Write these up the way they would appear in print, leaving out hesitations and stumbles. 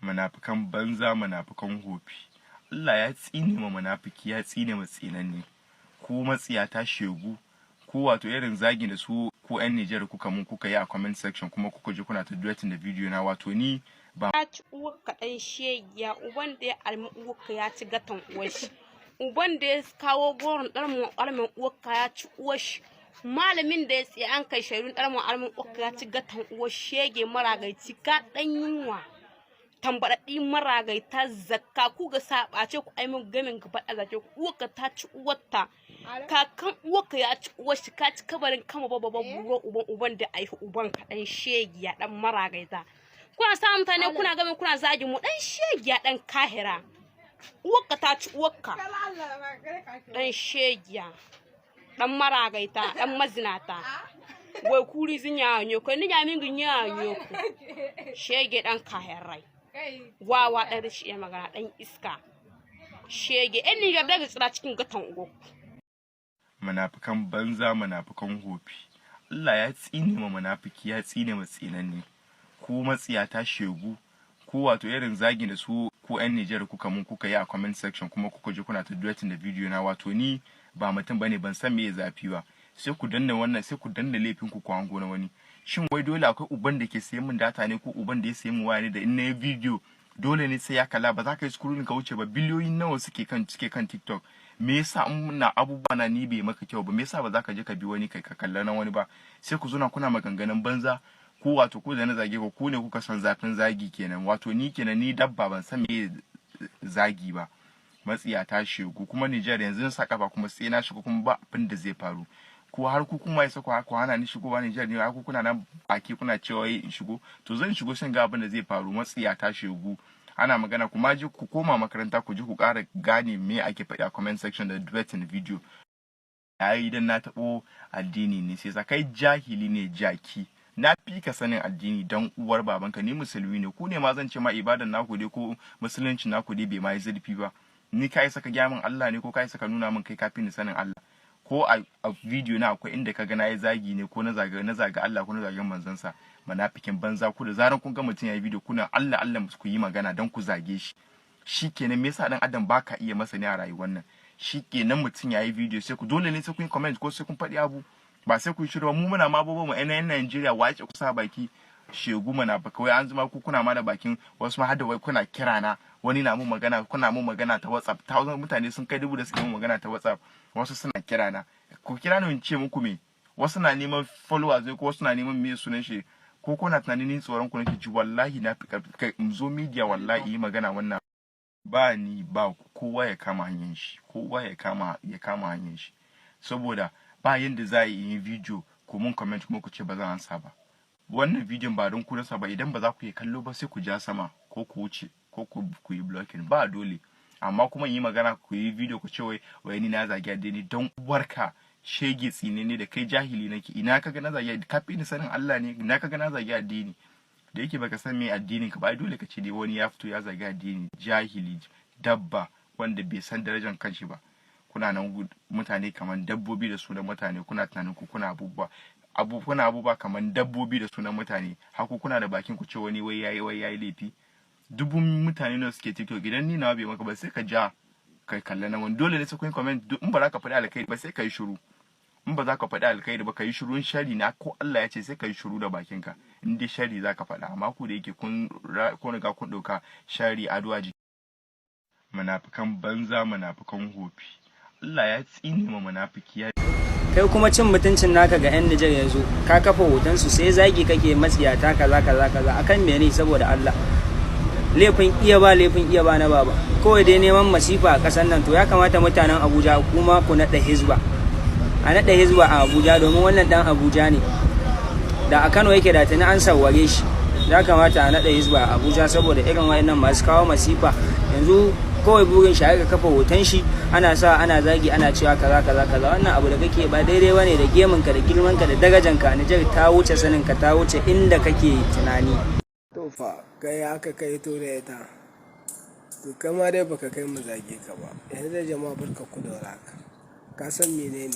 Munafikan banza, munafikan hofi. Allah ya tsine ma munafiki, ya tsine ma tsinanne. Ku matsiyata shegu, ku wato irin zagi da su ku yan Niger kuka yi a comment section kuma kuka je kuna ta dueting da video na, wato ni ba ya ci uwarka dan shegiya, uban da ya almi uwarka ya ci gatan uwashi, uban da ya kawo goron dalmin almin uwarka ya ci uwashi, malamin da ya tsaye an kai shaidun dalmin almin uwarka ya ci gatan uwashi, shege maragaici ka dan yunwa tambadaddi maragaita zakka ku ga sabace ku aimin gamin ka fada zake uwarka ta ci uwarta, kakan uwarka ya ci uwashi, ka ci kabarin kama babban buro uban da aihu uban ka dan shegiya dan maragaita. Kuna sa mutane kuna gamin kuna zagi mu dan shegiya dan kahira, uwarka ta ci uwarka dan shegiya dan maragaita dan mazinata, wai kuri zinya nyo ko ni jamin ginya nyo shege dan kahirai, wawa dan shi magana dan iska shege en ni daga tsira cikin gatan ugo. Munafikan banza, munafikan hofi. Allah ya tsine ma munafiki, ya tsine ma tsinanne. Ku matsiyata shegu, ku wato irin zagi da su ku yan Niger kuka yi a comment section kuma kuka je kuna ta dueting da video na, wato ni ba mutum bane, ban san me zafi ba. Sai ku danna wannan, sai ku danna laifin ku hango na wani. Shin wai dole akwai uban da ke sayen min data ne ko uban da ya sayi min waya ne da in na yi video dole ne sai ya kalla? Ba za ka yi scrolling ka wuce ba. Biliyoyin nawa suke kan TikTok. Me yasa in na abubuwa na ni bai maka kyau ba, me yasa ba za ka je ka bi wani kai ka kalla na wani ba? Sai ku zuna kuna maganganun banza. Ku wato ku da na zage ku ne kuka san zafin zagi kenan. Wato ni kenan ni dabba ban san me zagi ba. Matsiyata shegu kuma Niger yanzu sa kafa kuma sai na shigo kuma ba abin da zai faru. Ko har ku kuma yasa ku hana ni shigowa Niger ne, har ku kuna nan baki kuna cewa in shigo, to zan shigo shin ga abin da zai faru. Matsiyata shegu, ana magana kuma ji ku koma makaranta ku ji ku ƙara gane me ake faɗi a comment section da dueting video. Yayi idan na taɓo addini ne sai kai jahili ne jaki. Na fi ka sanin addini dan uwar babanka, ni musulmi ne, ku ne ma zan ce ma ibadan naku dai ko musulunci naku dai bai ma yi zurfi ba. Ni kai saka gya min Allah ne ko kai saka nuna min kai kafi ni sanin Allah? Ko a video na akwai inda ka ga na yi zagi ne ko na zaga Allah ko na zaga manzon sa? Munafikin banza ku, da zaran kun ga mutum yayi video kuna Allah ku yi magana dan ku zage shi. Shikenan me yasa dan adam baka iya masa ne a rayuwar nan? Shikenan mutum yayi video sai ku dole ne sai kun comment ko sai kun faɗi abu? Ba sai ku shiru mu muna ma bobo mu yan Najeriya wace kusa baki shegu mana ba kawai an zuma ku kuna ma da bakin wasu ma hada wai kuna kira na wani na mu magana, kuna mu magana ta WhatsApp, mutane sun kai 1000 da suke mu magana ta WhatsApp, wasu suna kira na, ku kira ni in ce muku me? Wasu na neman followers ko wasu na neman me sunan shi, ko kuna tunanin ni tsoron ku nake ji? Wallahi na fi in zo media wallahi yi magana wannan ba ni ba kowa ya kama hanyar shi, kowa ya kama hanyar shi, saboda ba yanda za a yi video ku mun comment kuma ku ce ba zan ansa ba. Wannan bidiyon ba don ku rasa ba, idan ba za ku yi kallo ba sai ku ja sama ko ku wuce ko ku yi blocking, ba dole. Amma kuma yi magana ku yi video ku ce wai ni na zagi addini, don uwarka shege tsine ne da kai jahili nake. Ina kaga na zagi, ka fi ni sanin Allah ne, ina kaga na zagi addini? Da yake baka san me addinin ka ba, dole ka ce dai wani ya fito ya zagi addini. Jahili, dabba wanda bai san darajar kanshi ba. Kuna nan mutane kaman dabbobi da sunan mutane, kuna tunanin ku kuna abubuwa kaman dabbobi da sunan mutane, haku kuna da bakin ku ce wani wai yayi laifi. Dubun mutane ne suke TikTok, idan ni nawa bai maka ba sai ka ja kai kalla na wani. Dole ne sai kun comment, in ba za ka faɗi alkhairi ba sai ka yi shiru. In ba za ka faɗi alkhairi ba ka yi shiru, in shari na ko Allah ya ce sai ka yi shiru da bakinka. In dai shari za ka faɗa, amma ku da yake kun riga kun ɗauka shari addu'a ji. Munafikan banza, munafikan hofi. Allah ya tsine ma munafiki. Kai kuma cin mutuncin naka ga 'yan Nijar ya zo, ka kafa hotonsu sai zagi kake matsiyata kaza akan mene? Saboda Allah, laifin iya ba na baba, kawai dai neman masifa a ƙasar nan. To ya kamata mutanen Abuja kuma ku naɗa hizba, a naɗa hizba a Abuja, domin wannan dan Abuja ne, da a Kano yake da tuni an sawware shi. Ya kamata a naɗa hizba a Abuja saboda irin wayannan masu kawo masifa. Yanzu kawai burin shi aka kafa hoton shi, ana zagi ana cewa kaza. Wannan abu da kake ba daidai bane, da geminka da girmanka da darajanka. Nijar ta wuce saninka, ta wuce inda kake tunani. To fa kai haka kai to da ita, to kama dai baka kai mu zage ka ba. Yanzu da jama'a barka ku da waraka. Ka san menene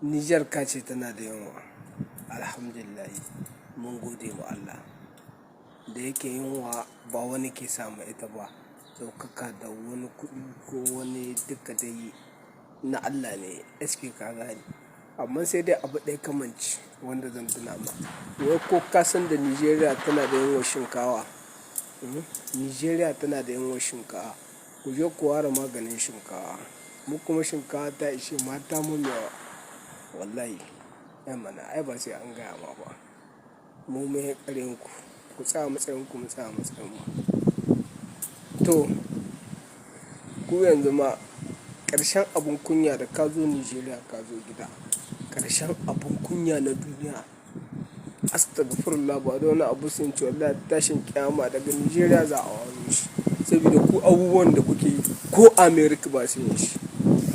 Nijar? Ka ce tana da yawa, alhamdulillah, mun gode wa Allah. da yake yunwa ba wani ke samu ita ba, ɗaukaka da wani kuɗi ko wani duka dai na Allah ne SK ka gane. Amma sai dai abu ɗaya kamanci wanda zan tuna ma, wai ko ka san da Nigeria tana da yunwar shinkawa? Nigeria tana da yunwar shinkawa. Ku je ku ware maganin shinkawa, mu kuma shinkawa ta ishe mata mun yawa wallahi. Mana ai ba sai an gaya ma ba, mu mai ƙarin ku tsaya matsayin ku, mu tsaya matsayin mu. To ku yanzu ma ƙarshen abun kunya da ka zo Nigeria ka zo gida, ƙarshen abun kunya na duniya, astagfirullah, ba da wani abu sun ce wallahi tashin ƙiyama daga Nigeria za a waro shi. Saboda ku abubuwan da kuke yi ko America ba su yin shi,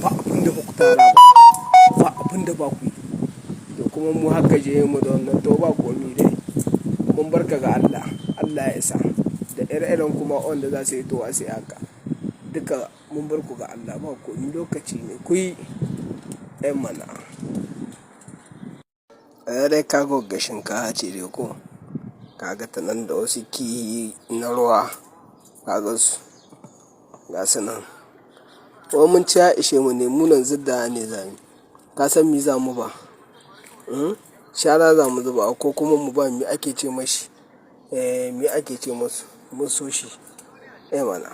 ba abin da ba ku tara ba, ba abin da ba ku yi. To kuma mu haka je mu da wannan, to ba komi dai, mun barka ga Allah, Allah ya isa. Da ire-iren kuma wanda za su yi to sai haka, duka mun bar ku ga Allah, ba komi, lokaci ne ku yi mana. Dai kago ga shinkafa ce dai ko, kaga ta nan da wasu kihi na ruwa, kaga su ga su nan. Kuma mun ci ya ishe mu ne, mu nan zidda ne zami. Ka san mi za mu ba? Shara za mu zuba ko kuma mu ba mi ake ce mashi, mi ake ce masu, mun so shi mana.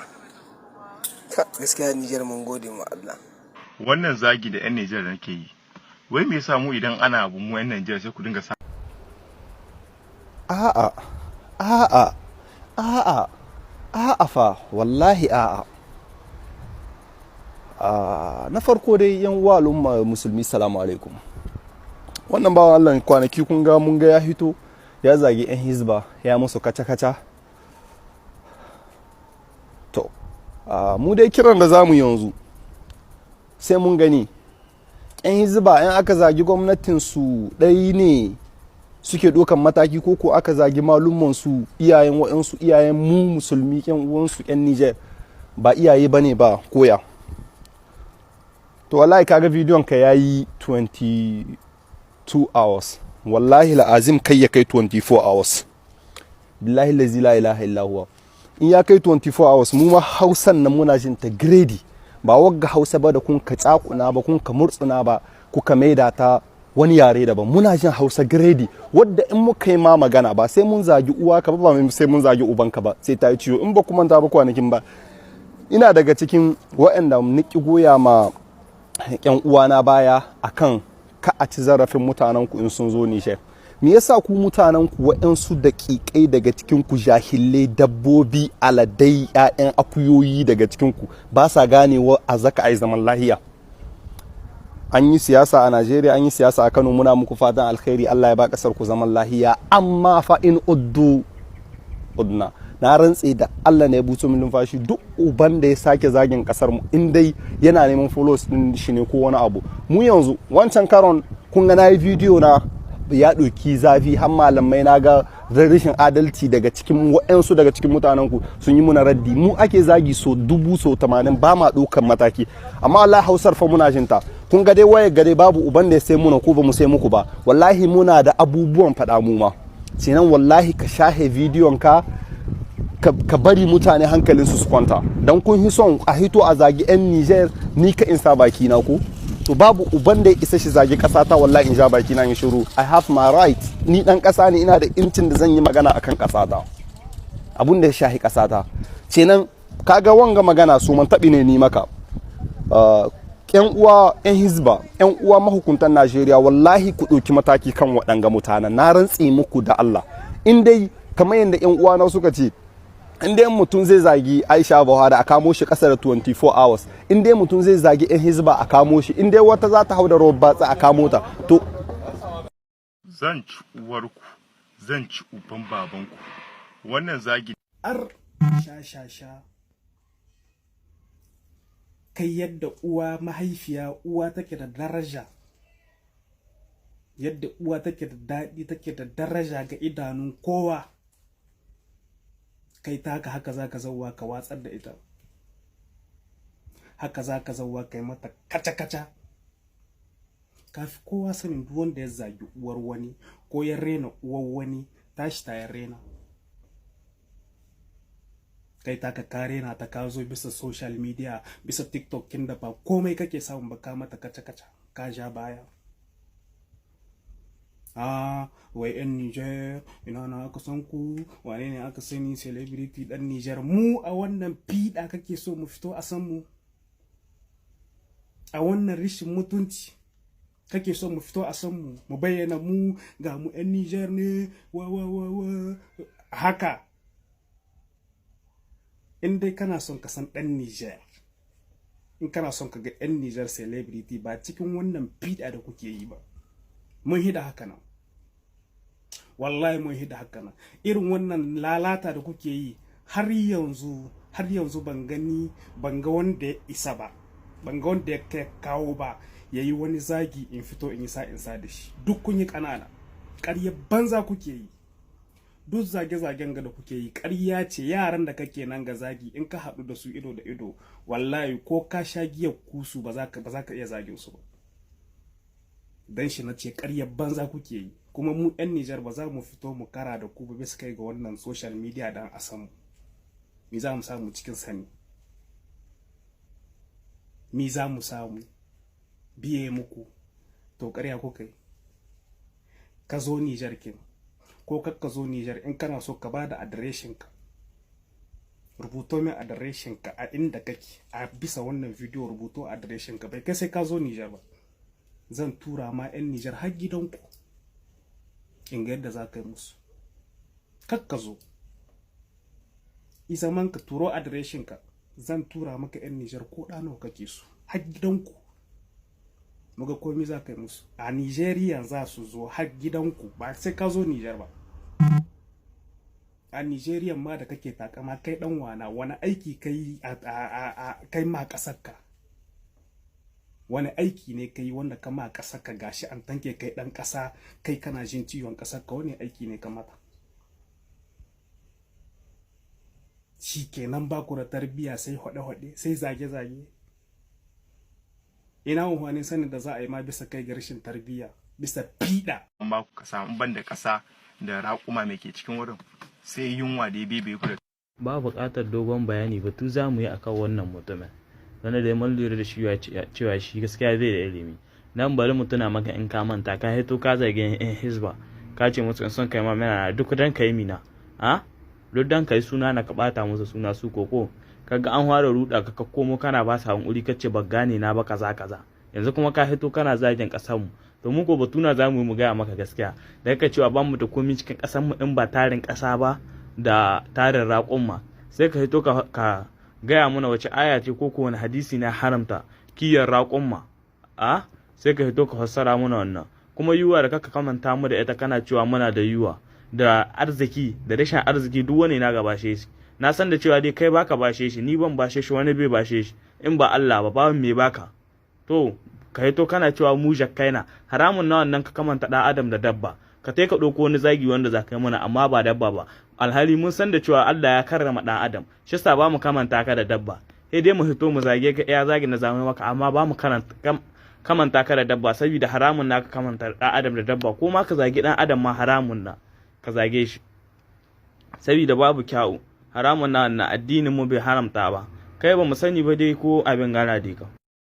Gaskiya Nijar mun gode ma Allah. Wannan zagi da 'yan Nijar nake yi, wai me yasa mu idan ana abu mu 'yan Nijar sai ku dinga sa a'a fa wallahi a'a. Na farko dai yan uwa al'umma musulmi, salamu alaikum. Wannan bawan Allah kwanaki kun ga mun ga ya hito ya zagi 'yan hizba, ya musu kaca-kaca. To mu dai kiran da zamu yanzu sai mun gani 'yan hizba in aka zagi gwamnatinsu ɗai ne suke ɗaukan mataki, ko aka zagi malummansu, iyayen waɗansu, iyayen mu musulmi 'yan uwansu 'yan Nijar ba iyaye ba ne ba koya. To wallahi kaga bidiyon ka yayi 22 hours, wallahi la'azim kai ya kai 24 hours, billahi la ilaha illa huwa. In ya kai 24 hours mu ma Hausan nan muna jin ta grade, ba wagga Hausa ba da kun ka tsakuna ba, kun ka murtsuna ba, kuka maida ta wani yare daban. Muna jin Hausa grade wadda in muka yi ma magana ba sai mun zagi uwa ka ba sai mun zagi ubanka ba, sai ta yi ciwo. In ba ku manta ba kwanakin ba ina daga cikin waɗanda niki goya ma ƴan uwana baya akan ka a ci zarafin mutanen ku in sun zo Nijar. Me yasa ku mutanen ku waɗansu daƙiƙai daga cikin ku, jahilai, dabbobi, aladai, ƴaƴan akuyoyi daga cikin ku ba sa ganewa a zaka ai zaman lahiya? An yi siyasa a Najeriya, an yi siyasa a Kano, muna muku fatan alkhairi, Allah ya ba kasar ku zaman lahiya, amma fa in udna, na rantse da Allah ne ya buto min numfashi, duk uban da ya sake zagin kasar mu in dai yana neman followers din shi ne ko wani abu. Mu yanzu wancan karon kun ga nayi video na ya ɗauki zafi, har malamai na ga rashin adalci daga cikin waɗansu daga cikin mutanen ku sun yi muna raddi. Mu ake zagi so 80,000 ba ma ɗaukan mataki, amma Allah Hausar fa muna jinta. Kun ga dai wayar gare babu uban da ya sai muna ko ba mu sai muku ba, wallahi muna da abubuwan faɗa mu ma. Sinan wallahi ka shahe bidiyon ka bari mutane hankalin su kwanta, dan kun hi son a hito a zagi 'yan Niger, ni ka insa baki na ko to babu uban da ya isa shi zagi kasa ta, wallahi in ja baki na in shiru. I have my right, ni dan kasa ne, ina da incin da zan yi magana akan kasa ta, abun da ya shahi kasa ta. Kenan kaga wanga magana su man tabi ne ni maka. Yan uwa yan hizba, yan uwa mahukuntan Najeriya, wallahi ku ɗauki mataki kan waɗanga mutanen, na rantse muku da Allah. In dai kamar yadda yan uwa na suka ce, in dai mutum zai zagi Aisha Buhari a kamo shi ƙasa da 24 hours, in dai mutum zai zagi yan hizba a kamo shi, in dai wata za ta hau da rawar batsa a kamo ta, to zan ci uwarku, zan ci uban babanku. Wannan zagi sha kai yadda uwa mahaifiya, uwa take da daraja, yadda uwa take da daɗi, take da daraja ga idanun kowa, kai ta haka za ka zauwa ka watsar da ita, haka za ka zauwa ka yi mata kaca-kaca. Kafi kowa sanin duk wanda ya zagi uwar wani ko ya rena uwar wani, tashi ta ya rena. kai taka kare na ta ka zo bisa social media bisa TikTok kin da ba komai kake samun ba ka mata kaca ka ja baya. Wai yan Niger ina na aka san ku, wane ne aka sani celebrity dan Niger. Mu a wannan fiɗa kake so mu fito a san mu? A wannan rishin mutunci kake so mu fito a san mu, mu bayyana mu ga mu yan Niger ne wa haka? In dai kana son ka san dan Niger, in kana son ka ga yan Niger celebrity ba cikin wannan fiɗa da kuke yi ba. Mun hida haka nan, wallahi mun hida haka nan. Irin wannan lalata da kuke yi har yanzu ban ga wanda ya isa ba, ban ga wanda ya kawo ba yayi wani zagi in fito in yi sa da shi. Duk kun yi kanana, ƙarya banza kuke yi. Duk zage-zagen ga da kuke yi ƙarya ce. Yaran da kake nan ga zagi in ka haɗu da su ido da ido, wallahi ko ka sha giyar kusu ba za ka iya zagin su ba. Dan shi na ce ƙaryar banza kuke yi. Kuma mu 'yan Nijar ba za mu fito mu kara da ku ba bisa kai ga wannan social media dan a samu. Me za mu samu cikin sani? Me za mu samu? Biye muku. To ƙarya kuka yi. Ka zo Nijar kin. Ko ka zo Nijar in kana so ka ba da adireshin ka. Rubuto min adireshin ka a inda kake. A bisa wannan video rubuto adireshin ka. Bai kai sai ka zo Nijar ba. Zan tura ma 'yan Nijar har gidanku in ga yadda za ka yi musu. Kakka zo zaman ka turo adireshin ka, zan tura maka 'yan Nijar ko ɗanawa kake so har gidanku, muga komai za ka yi musu. A Nijeriya za su zo har gidanku, ba sai ka zo Nijar ba. A Nijeriya ma da kake takama kai dan wani aiki kai ma ƙasarka? Wani aiki ne kai wanda kama ƙasar ka gashi an tanke kai ɗan ƙasa, kai kana jin ciwon ƙasar ka? Wani aiki ne kamata? Shi kenan ba ku da tarbiyya sai hode-hode sai zage-zage. Ina wani sanin da za a yi ma bisa kai ga rashin tarbiyya, bisa fiɗa. Amma ku samu ban da ƙasa da raƙuma mai ke cikin wurin sai yunwa da ya bebe ku da. Ba buƙatar dogon bayani batu za mu yi akan wannan mutumin. Wanda dai mun lura da shi cewa shi gaskiya bai da ilimi. Nan bari mu tuna maka in ka manta ka hito ka zage yan hizba, ka ce musu in son kai ma mana duk dan kai mina duk dan kai suna na ka bata musu suna su koko. Kaga an fara ruda ka komo kana ba sa hankuri kace ba gane na ba kaza yanzu kuma ka hito kana zagen kasar mu. To mu ko batuna za mu gaya maka gaskiya da kake cewa ba mu da komai cikin kasar mu in ba tarin kasa ba da tarin raƙumma. Sai ka hito ka gaya mana wace aya ce ko wani hadisi na haramta kiyar raƙumma. Sai ka hito ka fassara mana wannan. Kuma yiwuwa da kaka kamanta mu da ita kana cewa muna da yiwuwa da arziki da rashin arziki duk wani na gabashe shi. Na san da cewa dai kai baka bashe shi, ni ban bashe shi, wani bai bashe shi in ba Allah ba, babu me baka. To ka hito kana cewa mu jakkaina, haramun na wannan ka kamanta da Adam da dabba. Ka tai ka ɗauko wani zagi wanda za ka yi mana amma ba dabba ba. Alhali mun san da cewa Allah ya karrama ɗan Adam, shi yasa ba mu kamanta ka da dabba. Sai dai mu hito mu zage ka iya zagi na zamai maka amma ba mu kamanta ka da dabba, saboda haramun na ka kamanta ɗan Adam da dabba. Ko ma ka zagi ɗan Adam ma haramun na ka zage shi, saboda babu kyawu. Haramun na addinin mu bai haramta ba. Kai ba mu sani ba dai ko abin gana dai ka.